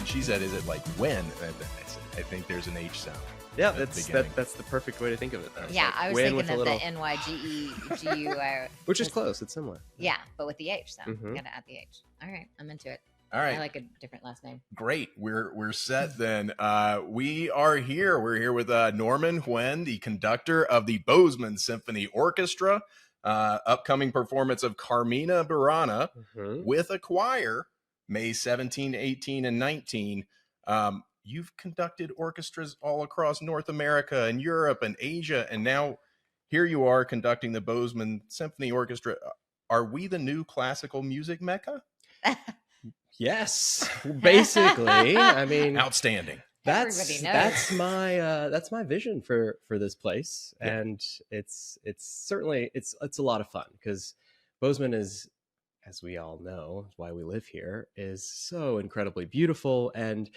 she said, "Is it like when?" And I think there's an H sound. Yeah, that's the perfect way to think of it. Yeah, I was thinking of the NYGEGUI. Which is close. It's similar. Yeah, but with the H sound. You gotta add the H. All right, I'm into it. All right. I like a different last name. Great. We're set then. We are here. We're here with Norman Huynh, the conductor of the Bozeman Symphony Orchestra. Upcoming performance of Carmina Burana with a choir, May 17, 18, and 19. You've conducted orchestras all across North America and Europe and Asia, and now here you are conducting the Bozeman Symphony Orchestra. Are we the new classical music mecca? Yes, basically. I mean, outstanding. That's my vision for this place, and it's certainly it's a lot of fun because Bozeman is, as we all know, why we live here, is so incredibly beautiful. And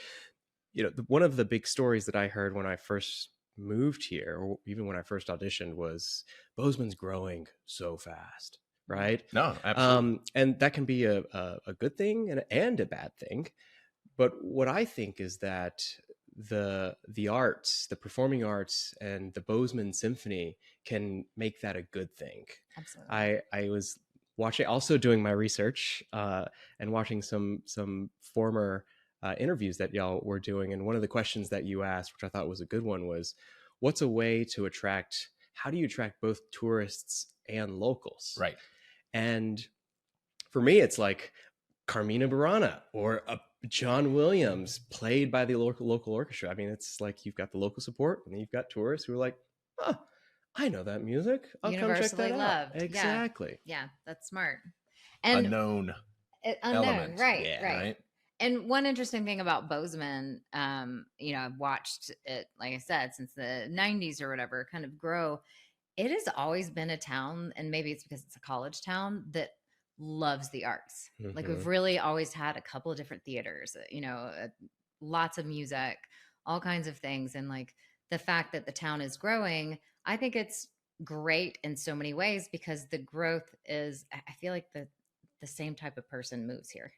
you know, one of the big stories that I heard when I first moved here, or even when I first auditioned, was Bozeman's growing so fast. Right? No, absolutely. And that can be a good thing and a bad thing. But what I think is that the arts, the performing arts, and the Bozeman Symphony can make that a good thing. Absolutely. I was also doing my research and watching some former interviews that y'all were doing. And one of the questions that you asked, which I thought was a good one, was how do you attract both tourists and locals? Right. And for me, it's like Carmina Burana or John Williams played by the local orchestra. I mean, it's like you've got the local support and then you've got tourists who are like, oh, I know that music. I'll come check that loved. out. Exactly. Yeah, that's smart. And unknown element. Right, yeah. right. And one interesting thing about Bozeman, you know, I've watched it, like I said, since the 90s or whatever, kind of grow. It has always been a town, and maybe it's because it's a college town, that loves the arts. Like we've really always had a couple of different theaters, you know, lots of music, all kinds of things. And like the fact that the town is growing, I think it's great in so many ways because the growth is, I feel like the same type of person moves here.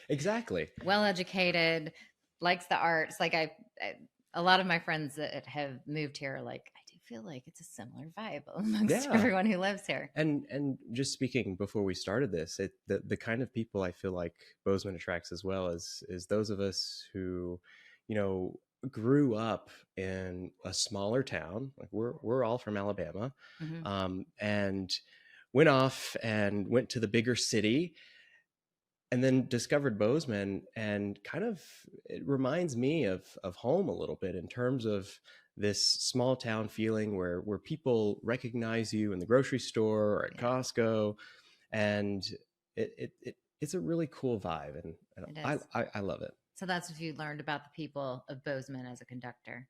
Exactly. Well-educated, likes the arts. Like a lot of my friends that have moved here are like, I do feel like it's a similar vibe amongst everyone who lives here. And just speaking before we started this, the kind of people I feel like Bozeman attracts as well is those of us who, you know, grew up in a smaller town. Like we're all from Alabama, and went off and went to the bigger city. And then discovered Bozeman, and kind of it reminds me of home a little bit in terms of this small town feeling where people recognize you in the grocery store or at Costco, and it's a really cool vibe, and I love it. So that's what you learned about the people of Bozeman as a conductor.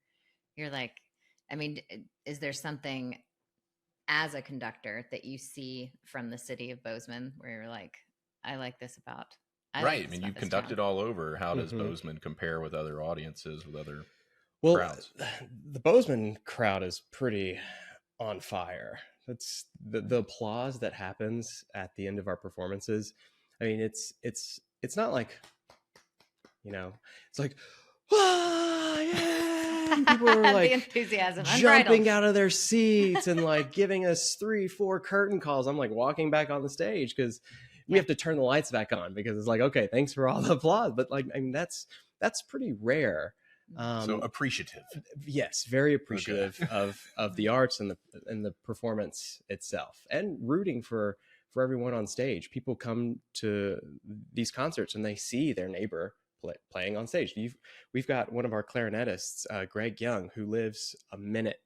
You're like, I mean, is there something as a conductor that you see from the city of Bozeman where you're like, I like this about. Right. I mean, you've conducted all over. How does Bozeman compare with other audiences, with other crowds? The Bozeman crowd is pretty on fire. It's the applause that happens at the end of our performances. I mean, it's not like, you know, it's like, ah, yeah. And people are like the enthusiasm, jumping out of their seats and like giving us 3-4 curtain calls. I'm like walking back on the stage because we have to turn the lights back on because it's like, okay, thanks for all the applause. But like, I mean, that's pretty rare. So appreciative. Yes. Very appreciative of the arts and the performance itself, and rooting for everyone on stage. People come to these concerts and they see their neighbor playing on stage. We've got one of our clarinetists, Greg Young, who lives a minute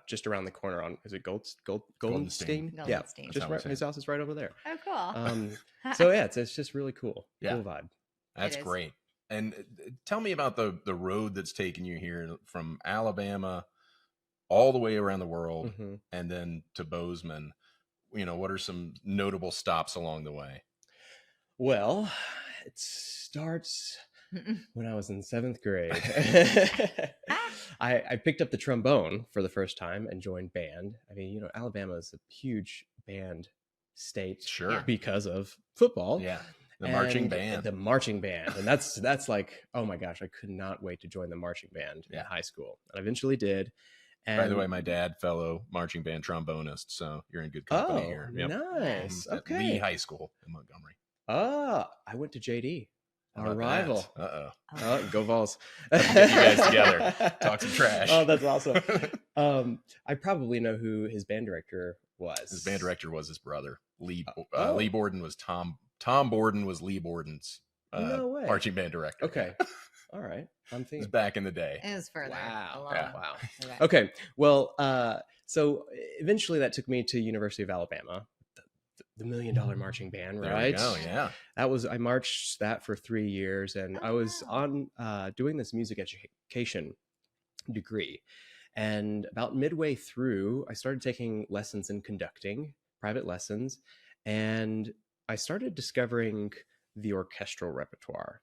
just around the corner on, is it Goldenstein? Yeah, just right, his house is right over there. Oh, cool. So yeah, it's just really cool. Yeah. Cool vibe. That's great. And tell me about the road that's taken you here from Alabama all the way around the world and then to Bozeman. You know, what are some notable stops along the way? Well, it starts when I was in 7th grade. I picked up the trombone for the first time and joined band. I mean, you know, Alabama is a huge band state Sure. because of football. Yeah. The marching And band. The marching band. And that's like, oh my gosh, I could not wait to join the marching band in Yeah. high school. And I eventually did. And By the way, my dad, fellow marching band trombonist, so you're in good company here. Yep. Nice. At Okay. Lee High School in Montgomery. I went to JD, How our about rival. that? Uh-oh. Oh, go Vols. Have to get you guys together. Talk some trash. Oh, that's awesome. I probably know who his band director was. His band director was his brother. Lee Oh. Lee Borden was Tom Borden was Lee Borden's No way. marching band director. Okay. All right. I'm It was thinking. back in the day. It was further. Wow. Yeah. Wow. Okay. Okay. Well, so eventually that took me to University of Alabama, the $1 Million Marching Band, There right? we go. Yeah. I marched that for 3 years, and Oh, I was wow. on doing this music education degree. And about midway through, I started taking lessons in conducting, private lessons, and I started discovering the orchestral repertoire.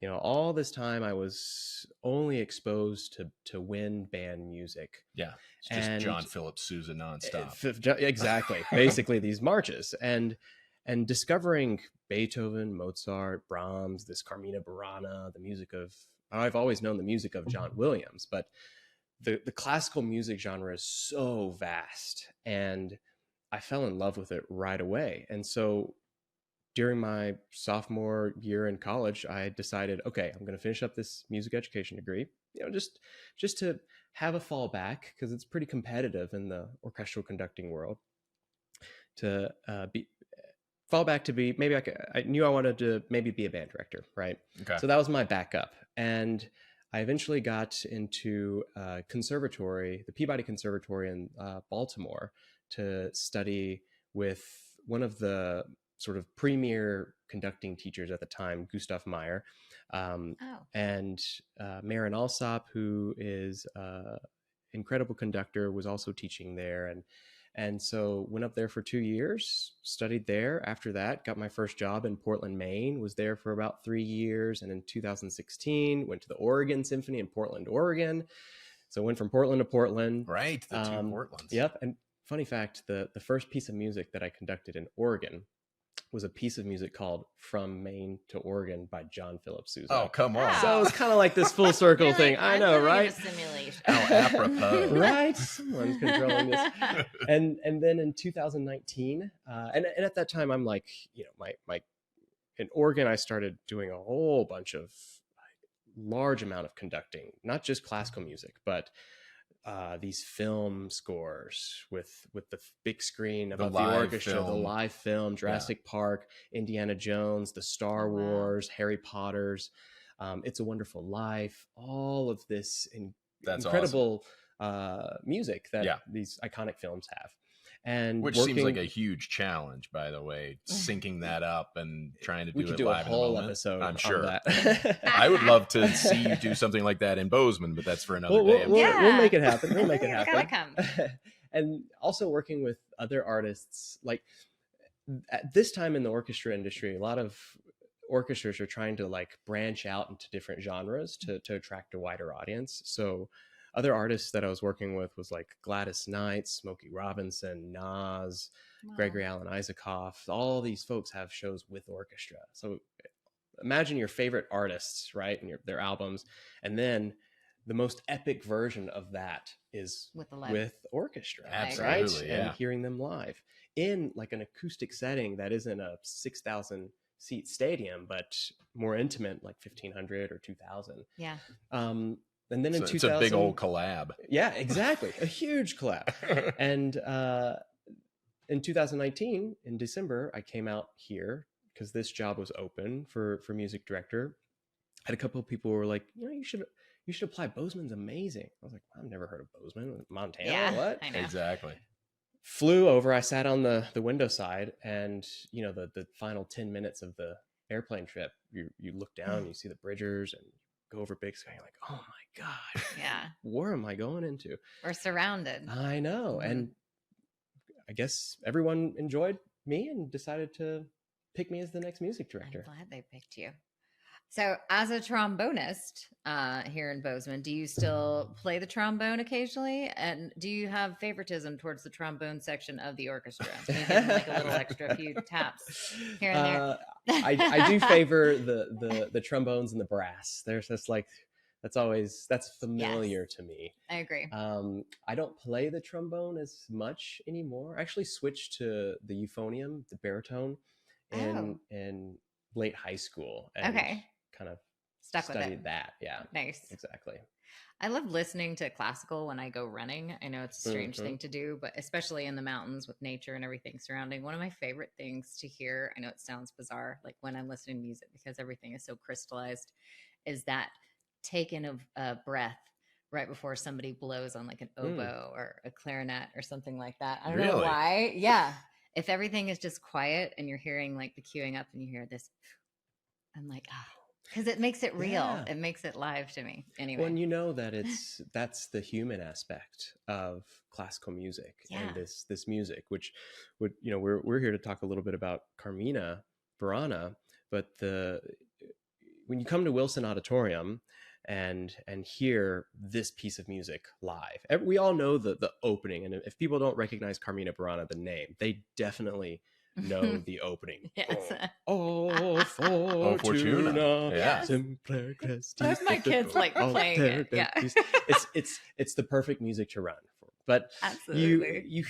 All this time I was only exposed to wind band music. Yeah. It's just And John Philip Sousa nonstop. Exactly. Basically these marches and discovering Beethoven, Mozart, Brahms, this Carmina Burana, the music of, I've always known the music of John Williams, but the classical music genre is so vast, and I fell in love with it right away. And so during my sophomore year in college, I decided, okay, I'm going to finish up this music education degree, just to have a fallback, because it's pretty competitive in the orchestral conducting world. To fall back to be, maybe I knew I wanted to maybe be a band director, right? Okay. So that was my backup, and I eventually got into conservatory, the Peabody Conservatory in Baltimore, to study with one of the sort of premier conducting teachers at the time, Gustav Meyer, and Maren Alsop, who is incredible conductor, was also teaching there, and so went up there for 2 years, studied there. After that, got my first job in Portland, Maine, was there for about 3 years. And in 2016, went to the Oregon Symphony in Portland, Oregon. So went from Portland to Portland. Right. The two Portlands. Yep. And funny fact, the first piece of music that I conducted in Oregon was a piece of music called From Maine to Oregon by John Philip Sousa. Oh, come on. So it's kind of like this full circle thing. I know, right? Simulation. How apropos. Right? Someone's controlling this. And then in 2019, and at that time, I'm like, my in Oregon, I started doing a whole bunch of large amount of conducting, not just classical music, but these film scores with the big screen above the orchestra, the live film, Jurassic Park, Indiana Jones, the Star Wars, Harry Potter's, It's a Wonderful Life, all of this incredible music that these iconic films have. And which seems like a huge challenge, by the way, syncing that up and trying to do it live in the moment. We could do a whole episode. I'm sure. On that. I would love to see you do something like that in Bozeman, but that's for another day. We'll make it happen. We'll make it happen. Gotta come. And also working with other artists, like at this time in the orchestra industry, a lot of orchestras are trying to like branch out into different genres to attract a wider audience. So other artists that I was working with was like Gladys Knight, Smokey Robinson, Nas, Gregory Alan Isaacoff. All these folks have shows with orchestra. So imagine your favorite artists, right? And their albums. And then the most epic version of that is with orchestra. Absolutely, right? And hearing them live in like an acoustic setting that isn't a 6,000 seat stadium, but more intimate, like 1,500 or 2,000. Yeah. And then in 2000, it's a big old collab. Yeah, exactly. A huge collab. And in 2019, in December, I came out here because this job was open for music director. I had a couple of people who were like, you should apply. Bozeman's amazing. I was like, I've never heard of Bozeman. Montana? Yeah, what? I know. Exactly. Flew over. I sat on the window side, and the final 10 minutes of the airplane trip, you look down, you see the Bridgers, and go over Big Sky. You're like, oh my God. Yeah. Where am I going into? We're surrounded. I know. Mm-hmm. And I guess everyone enjoyed me and decided to pick me as the next music director. I'm glad they picked you. So, as a trombonist here in Bozeman, do you still play the trombone occasionally? And do you have favoritism towards the trombone section of the orchestra? Do you give them like a little extra few taps here and there? I do favor the trombones and the brass. There's just like that's familiar to me. I agree. I don't play the trombone as much anymore. I actually switched to the euphonium, the baritone, in late high school, and kind of stuck with studied it. that. Yeah, nice. Exactly. I love listening to classical when I go running. I know it's a strange thing to do, but especially in the mountains with nature and everything surrounding. One of my favorite things to hear, I know it sounds bizarre, like when I'm listening to music because everything is so crystallized, is that taken of a breath right before somebody blows on like an oboe or a clarinet or something like that. I don't know why. Yeah. If everything is just quiet and you're hearing like the queuing up and you hear this, I'm like, because it makes it real. Yeah. It makes it live to me. Anyway. Well, and you know that that's the human aspect of classical music and this music, which would, we're here to talk a little bit about Carmina, Burana, but when you come to Wilson Auditorium and hear this piece of music live, we all know the opening, and if people don't recognize Carmina Burana, the name, they definitely know the opening. Yes. Oh, Fortuna. Yeah. Both my kids like playing it. Yeah. It's the perfect music to run for. But absolutely,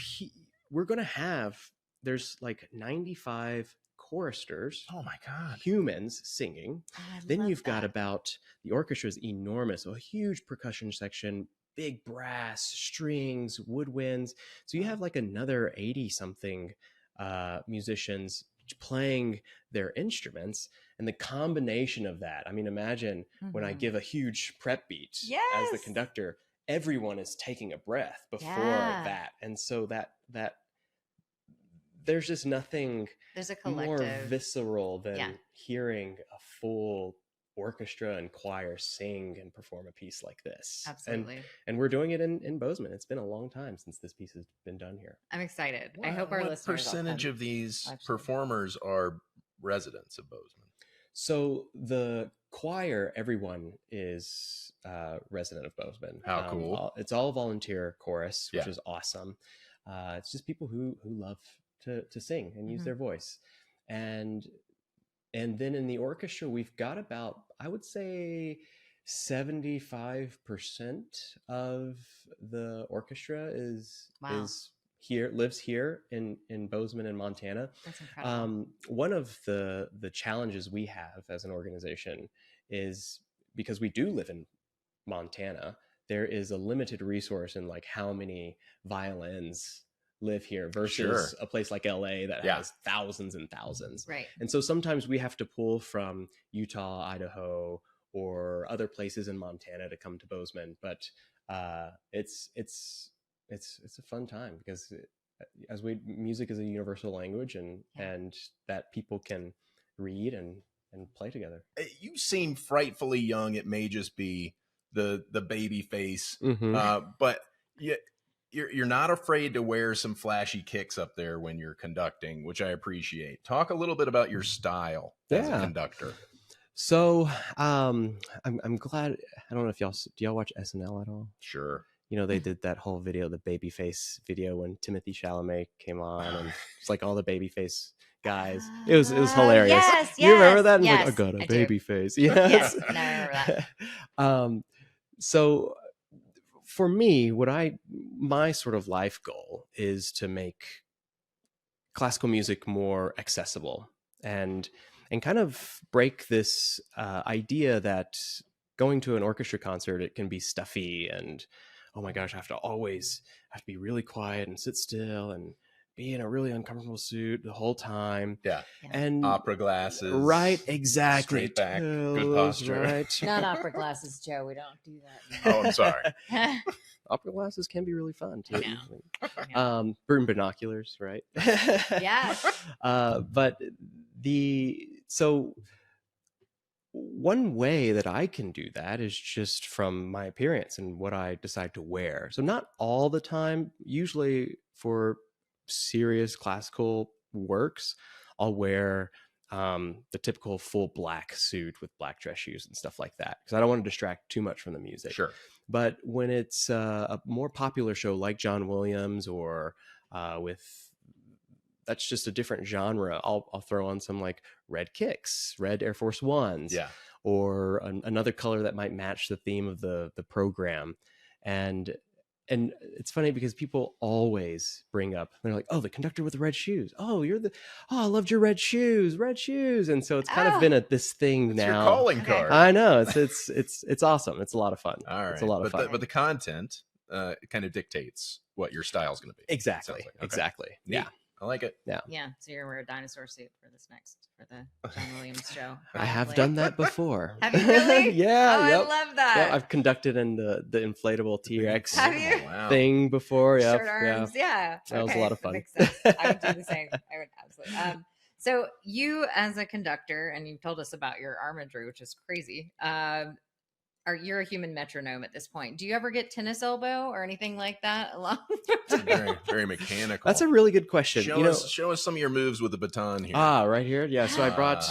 we're going to have, there's like 95 choristers. Oh my God. Humans singing. Then you've got the orchestra is enormous, a huge percussion section, big brass, strings, woodwinds. So you have like another 80 something musicians playing their instruments, and the combination of that, I mean, imagine when I give a huge prep beat as the conductor, everyone is taking a breath before that, and so that there's just nothing more visceral than hearing a full orchestra and choir sing and perform a piece like this. Absolutely. And we're doing it in Bozeman. It's been a long time since this piece has been done here. I'm excited. I hope our listeners. What percentage of these performers are residents of Bozeman? So the choir, everyone is resident of Bozeman. How cool. It's all volunteer chorus, which is awesome. It's just people who love to sing and use their voice. And then in the orchestra, we've got about, I would say, 75% of the orchestra lives here in Bozeman and Montana. That's incredible. One of the challenges we have as an organization is because we do live in Montana, there is a limited resource in like how many violins live here versus a place like LA that has thousands and thousands. Right. And so sometimes we have to pull from Utah, Idaho, or other places in Montana to come to Bozeman. But it's a fun time because music is a universal language and that people can read and play together. You seem frightfully young. It may just be the baby face, but you're not afraid to wear some flashy kicks up there when you're conducting, which I appreciate. Talk a little bit about your style as a conductor. So I'm glad. I don't know if do y'all watch SNL at all? Sure. They did that whole video, the Babyface video, when Timothy Chalamet came on, and it's like all the Babyface guys. It was hilarious. Yes, you remember that? Yes, like, I got a baby face. Yes. Yes, no, I remember that. So for me, my sort of life goal is to make classical music more accessible and kind of break this idea that going to an orchestra concert, it can be stuffy and, oh my gosh, I have to be really quiet and sit still and be in a really uncomfortable suit the whole time. Yeah. And opera glasses. Right, exactly. Straight back, good posture. Right. Not opera glasses, Joe. We don't do that. Oh, I'm sorry. Opera glasses can be really fun too. Yeah. Burn binoculars, right? Yeah. But so one way that I can do that is just from my appearance and what I decide to wear. So not all the time, usually for serious classical works, I'll wear the typical full black suit with black dress shoes and stuff like that, because I don't want to distract too much from the music. Sure. But when it's a more popular show like John Williams, or with that's just a different genre, I'll throw on some like red kicks, red Air Force Ones, Yeah. or another color that might match the theme of the program. And it's funny because people always bring up, they're like, oh, the conductor with the red shoes. Oh, I loved your red shoes. And so it's kind of been this thing It's now. your calling card. I know. It's awesome. It's a lot of fun. All right. It's a lot of fun. But the content kind of dictates what your style is going to be. Exactly. Like. Okay. Exactly. Neat. Yeah. I like it. Yeah. So you're wearing a dinosaur suit for the John Williams show. I have probably. done that before. Have you really? Yeah. Oh, Yep. I love that. Yep, I've conducted in the inflatable T-Rex Have you? Wow. thing before. Yep. Short arms. Yeah. That was a lot of fun. Makes sense. I would do the same. I would absolutely. So you, as a conductor, and you've told us about your armandry, which is crazy. You're a human metronome at this point. Do you ever get tennis elbow or anything like that along? very, very mechanical. That's a really good question. Show us some of your moves with the baton here. Right here. Yeah. So I brought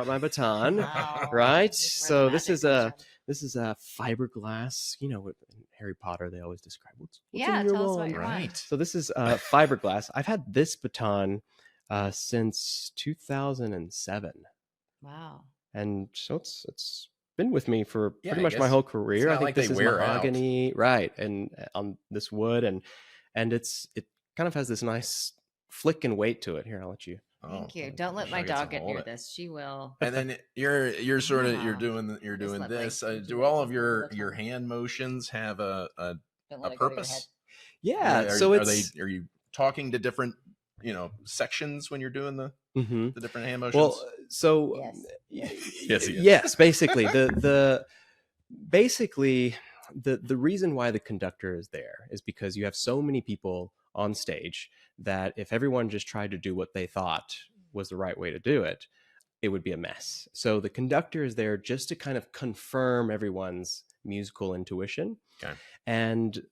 my baton. Wow. Right. Just So where the this is magic this is a fiberglass. With Harry Potter, they always describe what's Yeah, in your tell us what wand. you're Right. So this is fiberglass. I've had this baton since 2007, Wow. and so it's been with me for Yeah, pretty I much my guess whole career. not I think like this they is wear out. mahogany, right, and on this wood, and it kind of has this nice flick and weight to it. Here, I'll let you. Thank you. Don't let wish my I could dog get hold near it. this. She will. And then you're sort of you're Wow. doing lovely. this. Would you Do like all to of hold your the baton? hand motions have a Don't let a it go to your purpose? head. Yeah. Are, So are it's they are you talking to different sections when you're doing the Mhm. different hand motions? Well, so Yes, he is. yes, basically the reason why the conductor is there is because you have so many people on stage that if everyone just tried to do what they thought was the right way to do it, it would be a mess. So the conductor is there just to kind of confirm everyone's musical intuition. Okay. And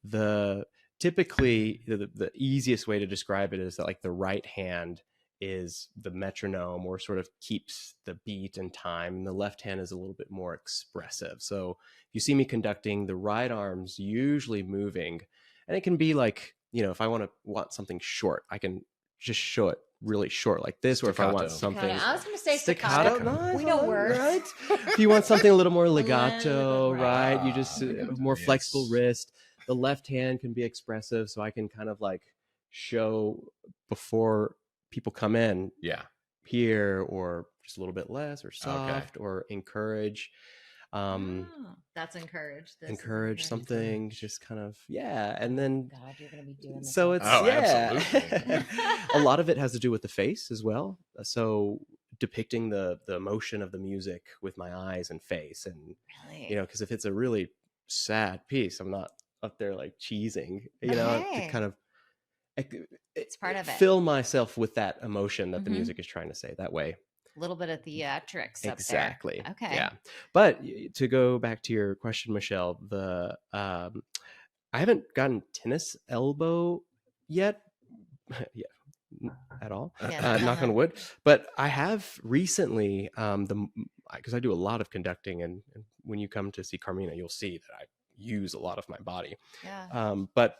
typically the easiest way to describe it is that like the right hand is the metronome, or sort of keeps the beat and time, and the left hand is a little bit more expressive. So if you see me conducting, the right arm's usually moving, and it can be like, if I want something short, I can just show it really short like this, or if I want Staccato. something I was going to say staccato, staccato. nice, We know I like it, words. right? If you want something a little more little legato, bit, right? right. You just Legato, more yes. flexible wrist. The left hand can be expressive, so I can kind of like show before people come in Yeah. here, or just a little bit less, or soft, or encourage. Oh, that's encouraged. This is Encourage encouraged. something, just kind of, and then God, you're going to be doing this. so all it's Oh, absolutely. absolutely. A lot of it has to do with the face as well. So depicting the emotion of the music with my eyes and face, and Really? because if it's a really sad piece, I'm not up there like cheesing, to Okay. kind of It's part of it. fill myself with that emotion that the Mhm. music is trying to say that way. A little bit of theatrics Exactly. up there. Okay. Yeah. But to go back to your question, Michelle, I haven't gotten tennis elbow yet. Yeah, at all. Yeah. Knock on wood. But I have recently, because I do a lot of conducting, and when you come to see Carmina, you'll see that I use a lot of my body. Yeah. But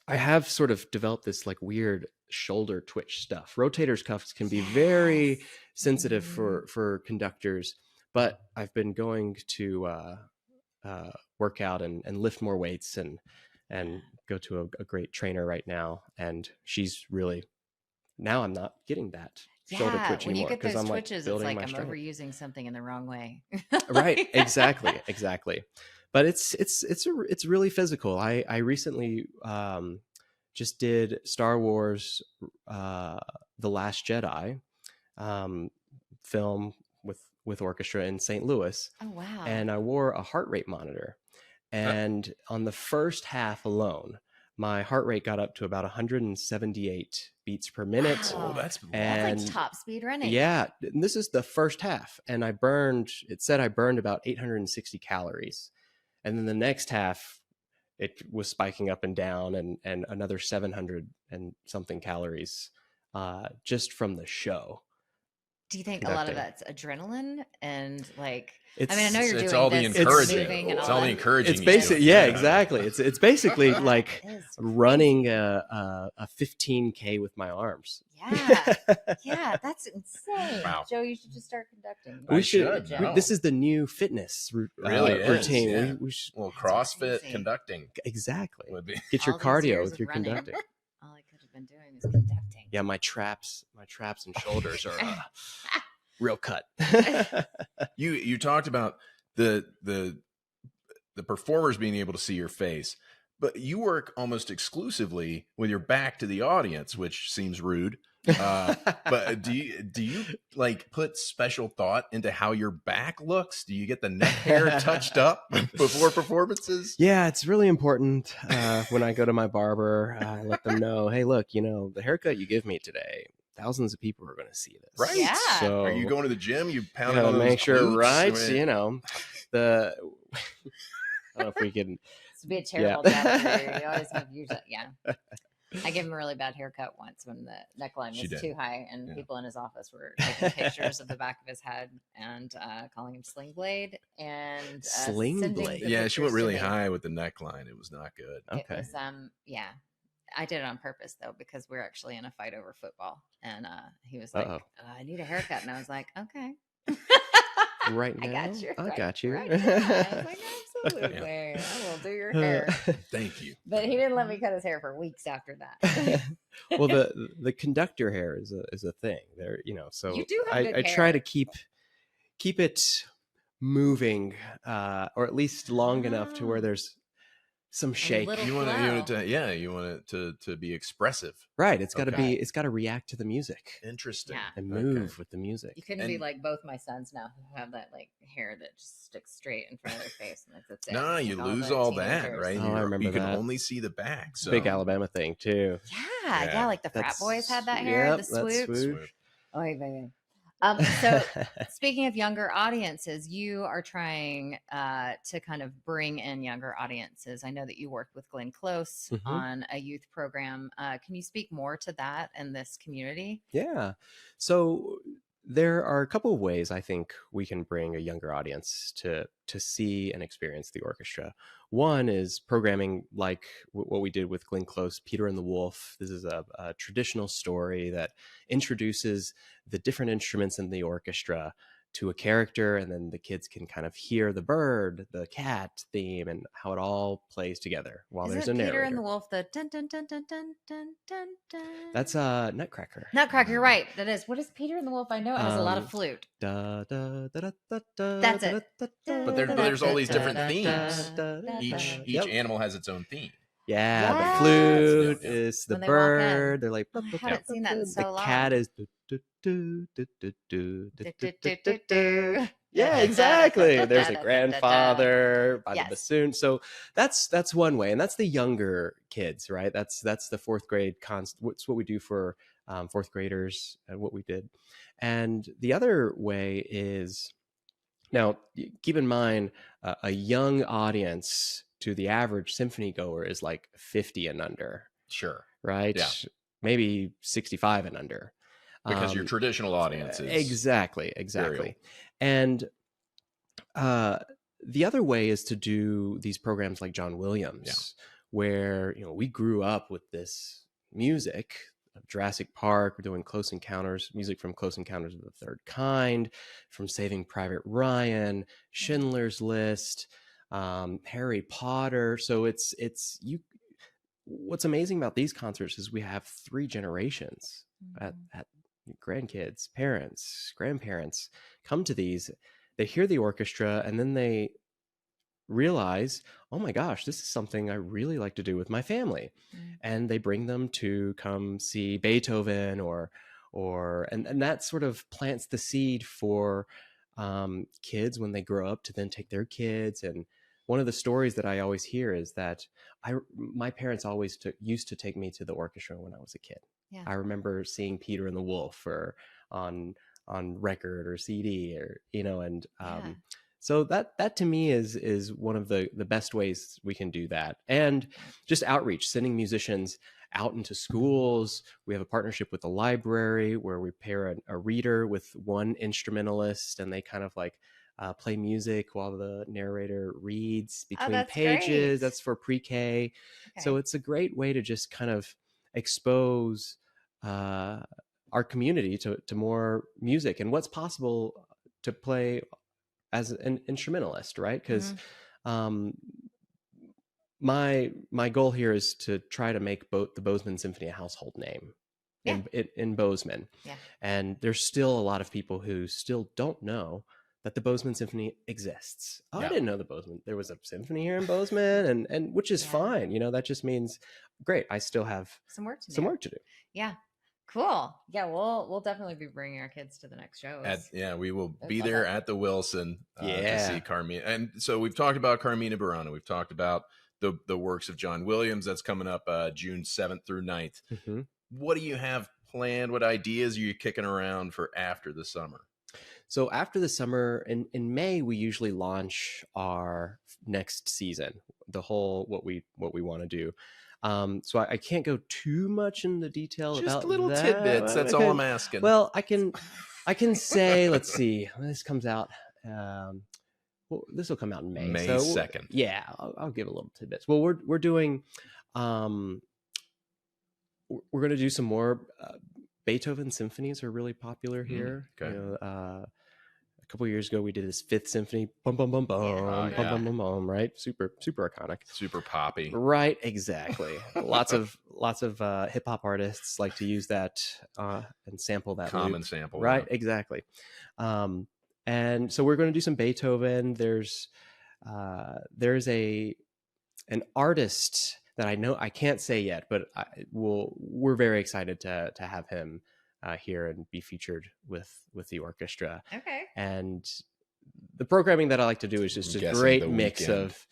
I have sort of developed this like weird shoulder twitch stuff. Rotator's cuffs can be very sensitive for conductors, but I've been going to work out and lift more weights, and go to a great trainer right now, and she's really, now I'm not getting that shoulder twitch when you anymore, get because those I'm like twitches, it's building like my I'm strength. overusing something in the wrong way. Right. Exactly. But it's really physical. I recently just did Star Wars The Last Jedi film with orchestra in St. Louis, Oh wow. and I wore a heart rate monitor, and on the first half alone, my heart rate got up to about 178 beats per minute. Wow. Oh, that's And That's like top speed running. yeah, and this is the first half, and it said I burned about 860 calories. And then the next half, it was spiking up and down, and another 700 and something calories just from the show. Do you think a lot of conducting. that's adrenaline and like? It's I mean, I know you're It's doing all the this, you're encouraging. moving and It's all all the that. encouraging. it's he's basic, doing. yeah, exactly. It's basically That like is running crazy. a 15K with my arms. Yeah, yeah, that's insane. Wow. Joe, you should just start conducting. I We Go to the should. gym. No. This is the new fitness Really is, routine. yeah. We should, Well, That's CrossFit crazy. conducting exactly would be. get your All these cardio years with of your running. conducting. All I could have been doing is conducting. Yeah, my traps and shoulders are real cut. You talked about the performers being able to see your face, but you work almost exclusively with your back to the audience, which seems rude. But do you like put special thought into how your back looks? Do you get the neck hair touched up before performances? Yeah, it's really important when I go to my barber. I let them know, hey, look, the haircut you give me today, thousands of people are going to see this. Right. Yeah. So Are you going to the gym? You you pounding gotta on those make sure, glutes? right? I mean, The I don't know if we can. This would be a terrible job career. You always have usually, yeah. I gave him a really bad haircut once when the neckline She was did. too high, and Yeah. people in his office were taking pictures of the back of his head and calling him Sling Blade and Sling sending Blade. the yeah, she pictures went to really me. high with the neckline. It was not good. It Okay. was yeah. I did it on purpose though because we were actually in a fight over football, and he was like, "I need a haircut," and I was like, "Okay." Right I now, got you. I got you. Right now. I was like, absolutely. I will do your hair. Thank you. But he didn't let me cut his hair for weeks after that. Well, the conductor hair is a thing there, so You do have good I try hair. to keep it moving, or at least long enough to where Ah. there's some shake. little- You want it flow. to, yeah, you want it to be expressive. Right, it's got to Okay. it's got to react to the music Interesting. Yeah. and Okay. move with the music. You couldn't be And- like both my sons now who have that like hair that just sticks straight in front of their face. And that's it. No, you Like lose the all that, teenagers. right? Oh, I remember you can that. only see the back. So Big Alabama thing too. Yeah, like the frat boys had that hair, the Yep, swoosh. that swoosh. Oh, baby. So speaking of younger audiences, you are trying to kind of bring in younger audiences. I know that you worked with Glenn Close Mhm. on a youth program. Can you speak more to that in this community? Yeah. So there are a couple of ways I think we can bring a younger audience to see and experience the orchestra. One is programming like what we did with Glenn Close, Peter and the Wolf. This is a traditional story that introduces the different instruments in the orchestra to a character, and then the kids can kind of hear the bird, the cat theme, and how it all plays together while Is there's it a Peter narrator. and the Wolf? The dun dun dun dun dun dun dun dun. That's Nutcracker. Nutcracker. You're right. That is. What is Peter and the Wolf? I know it has a lot of Um, flute. Da, da, da, da, da, da, That's da, it. da, da, But da, there's all these da, different da, themes. da, da, each da. each Yep. animal has its own theme. Yeah, Yes. the flute Yeah. is the When they walk in. bird. They're like, Oh, I haven't seen that in so the long. cat is do, do, do, do, do, do, do, do, do, do, do. Do. Yeah, exactly. There's a Da-da-da-da-da-da-da. grandfather by Yes. the bassoon. So that's one way, and that's the younger kids, right? That's the fourth grade. What's what we do for fourth graders, and what we did. And the other way is, now keep in mind, a young audience to the average symphony goer is like 50 and under, Sure. right? Yeah. Maybe 65 and under. Because your traditional audience is Exactly. old. And the other way is to do these programs like John Williams, where we grew up with this music of Jurassic Park. We're doing Close Encounters, music from Close Encounters of the Third Kind, from Saving Private Ryan, Schindler's List, Harry Potter. So it's you. What's amazing about these concerts is we have 3 generations at grandkids, parents, grandparents come to these. They hear the orchestra, and then they realize, oh my gosh, this is something I really like to do with my family. And they bring them to come see Beethoven and that sort of plants the seed for kids when they grow up to then take their kids. And one of the stories that I always hear is that my parents always used to take me to the orchestra when I was a kid. Yeah. I remember seeing Peter and the Wolf or on record or CD, or and So that to me is one of the best ways we can do that. And just outreach, sending musicians out into schools. We have a partnership with the library where we pair a reader with one instrumentalist, and they kind of like play music while the narrator reads between that's pages. great. That's for pre-K. So Okay. it's a great way to just kind of expose our community to more music and what's possible to play as an instrumentalist, right? Because my goal here is to try to make the Bozeman Symphony a household name in Bozeman. Yeah. And there's still a lot of people who still don't know that the Bozeman Symphony exists. Oh, I didn't know there was a symphony here in Bozeman, and which is fine. You know, that just means great. I still have some work to do. Yeah. Cool. Yeah, we'll definitely be bringing our kids to the next show. We will be there at the Wilson to see Carmina. And so we've talked about Carmina Burana. We've talked about the works of John Williams. That's coming up June 7th through 9th. Mm-hmm. What do you have planned? What ideas are you kicking around for after the summer? So after the summer, in May, we usually launch our next season, the whole what we want to do. So I can't go too much into detail just about little that. tidbits. That's all I'm asking. Well, I can say, let's see, this comes out. This will come out in May. May 2nd. Yeah, I'll give a little tidbits. Well, we're doing, we're going to do some more. Beethoven symphonies are really popular here. Okay. You know, a couple of years ago, we did his Fifth Symphony. Bum bum bum bum, bum bum bum bum. Right, super iconic, super poppy. Right, exactly. lots of hip hop artists like to use that and sample that common loop. sample. Right, exactly. And so we're going to do some Beethoven. There's an artist that I know I can't say yet, but we're very excited to have him here and be featured with the orchestra. Okay. And the programming that I like to do is just a great mix of.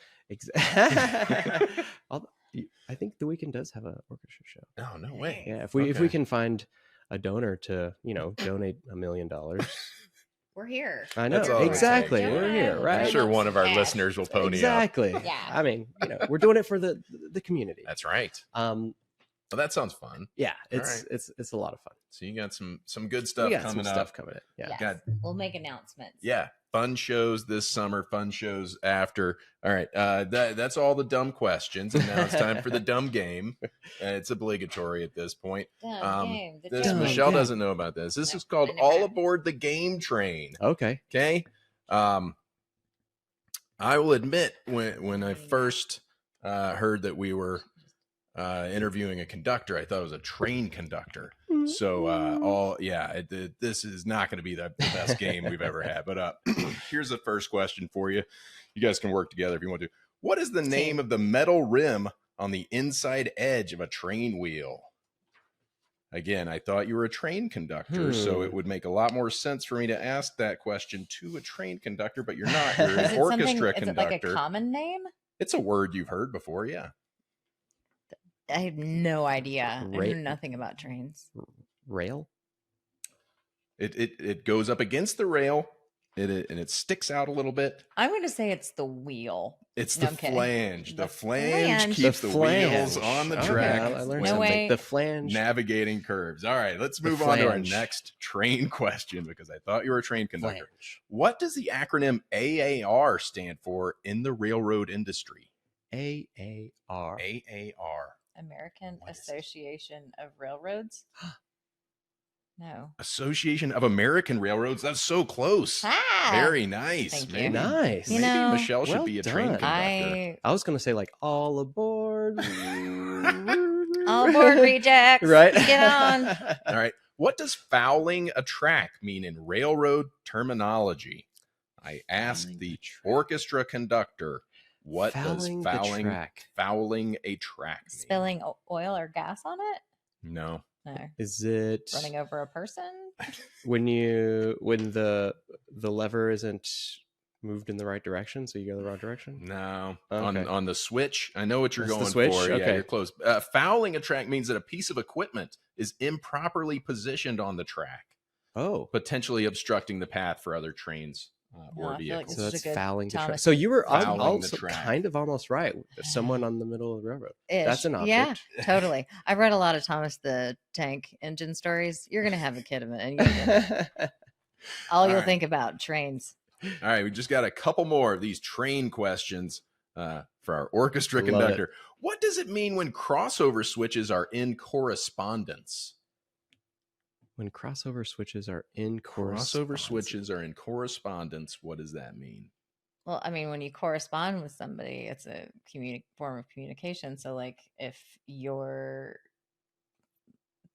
I think the Weekend does have an orchestra show. Oh, no way! Yeah, if we can find a donor to donate $1 million. We're here. I know, exactly. We're here, right? I'm sure one of our listeners will pony exactly. up. Yeah. I mean, we're doing it for the community. That's right. Well, that sounds fun. Yeah, it's a lot of fun. So you got some good stuff coming up. Yeah, yes. We'll make announcements. Yeah, fun shows this summer, fun shows after. All right, that's all the dumb questions, and now it's time for the dumb game. It's obligatory at this point. Game. Michelle doesn't know about this. This is called All Aboard the Game Train. Okay. I will admit when I first heard that we were interviewing a conductor, I thought it was a train conductor. So this is not going to be the best game we've ever had. But here's the first question for you. You guys can work together if you want to. What is the name of the metal rim on the inside edge of a train wheel? Again, I thought you were a train conductor, so it would make a lot more sense for me to ask that question to a train conductor, but you're not. You're an orchestra conductor. Is it like a common name? It's a word you've heard before, yeah. I have no idea. I know nothing about trains. Rail? It goes up against the rail, and it sticks out a little bit. I'm going to say it's the wheel. It's the flange. The flange keeps the wheels on the track. I learned something. The flange. Navigating curves. All right, let's move on to our next train question because I thought you were a train conductor. What does the acronym AAR stand for in the railroad industry? AAR. American Association of Railroads? No. Association of American Railroads. That's so close. Very nice. Thank you. Maybe, nice. Maybe Michelle should be a train conductor. I was going to say like all aboard. All aboard rejects. Right. Get on. All right. What does fouling a track mean in railroad terminology? I asked the orchestra conductor. What does fouling a track mean? Spilling oil or gas on it? No. Is it running over a person? when the lever isn't moved in the right direction, so you go the wrong direction? No. Okay. On the switch. I know what you're going for. Okay. Yeah, you're close. Fouling a track means that a piece of equipment is improperly positioned on the track. Oh. Potentially obstructing the path for other trains No, or I feel like vehicles. this So is a that's good fouling the track. Thomas So you were Fouling the also track. kind of almost right. Someone on the middle of the railroad. That's Ish. an Yeah, object. totally. I've read a lot of Thomas the Tank Engine stories. You're gonna have a kid of it, and you'll all you'll right. think about trains. All right, we just got a couple more of these train questions for our orchestra Love it. conductor. What does it mean when crossover switches are in correspondence? When crossover switches are in Crossover switches are in correspondence. What does that mean? Well, I mean, when you correspond with somebody, it's a form of communication. So, like, if you're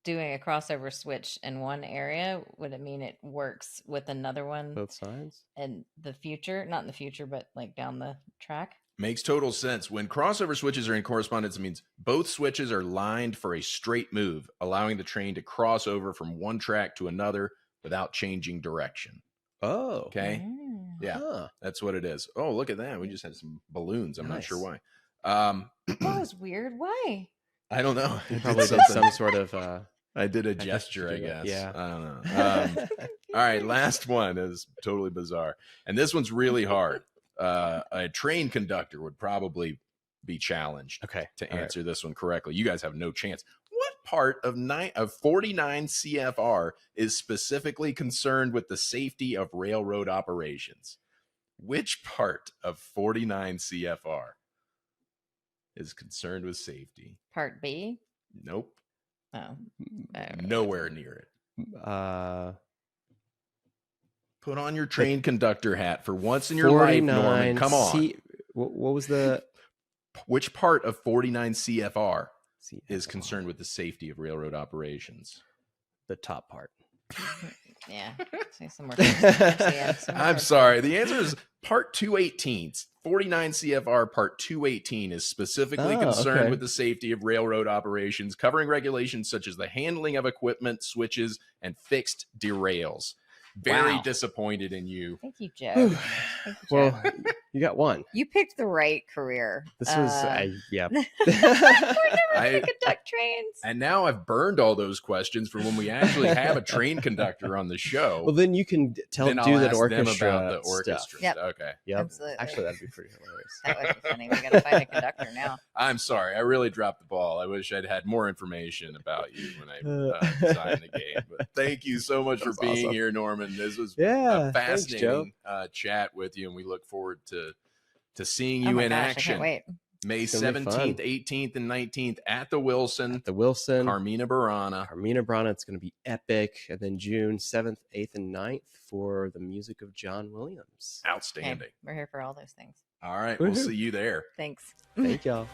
doing a crossover switch in one area, would it mean it works with another one both sides. in the future? Not in the future, but like down the track. Makes total sense. When crossover switches are in correspondence, it means both switches are lined for a straight move, allowing the train to cross over from one track to another without changing direction. Oh, Okay. Mm. Yeah, Huh. that's what it is. Oh, look at that. We just had some balloons. I'm not sure Nice. why. That was weird. Why? I don't know. You I probably did did something. some sort of. I did a guess gesture, I you did guess. that. Yeah. I don't know. All right, last one is totally bizarre. And this one's really hard. A train conductor would probably be challenged Okay. to all right. answer this one correctly. You guys have no chance. What part of 49 CFR is specifically concerned with the safety of railroad operations? Which part of 49 CFR is concerned with safety? Part B. Nope. Oh, Nowhere near it. Uh, Put on your train conductor hat for once in your life, Norman. Come on. What was the Which part of 49 CFR CFR? is concerned with the safety of railroad operations? The top part. yeah. Say some more. Things. I'm sorry. The answer is part 218. 49 CFR part 218 is specifically Oh, concerned okay. with the safety of railroad operations, covering regulations such as the handling of equipment, switches, and fixed derails. Very Wow. disappointed in you. Thank you, Joe. Whew. Thank you, Joe. Well, you got one. You picked the right career. This was yeah. We're never I- gonna conduct trains. And now I've burned all those questions for when we actually have a train conductor on the show. Well, then you can Then I'll do that ask them orchestra about the stuff. orchestra. Yep. Okay. Yep. Absolutely. Actually, that'd be pretty hilarious. That would be funny. We gotta find a conductor now. I'm sorry. I really dropped the ball. I wish I'd had more information about you when I designed the game. But thank you so much for That's being awesome. here, Norman. This was Yeah, a thanks, Joe. fascinating chat with you, and we look forward to seeing Oh you my in gosh, I action can't wait. May It's gonna be fun. 17th, 18th, and 19th at the Wilson, The Wilson, Carmina Burana. Carmina Burana. It's going to be epic. And then June 7th, 8th, and 9th for the music of John Williams. Okay, Outstanding. we're here for all those things. All right. We'll Woohoo. see you there. Thanks. Thank y'all.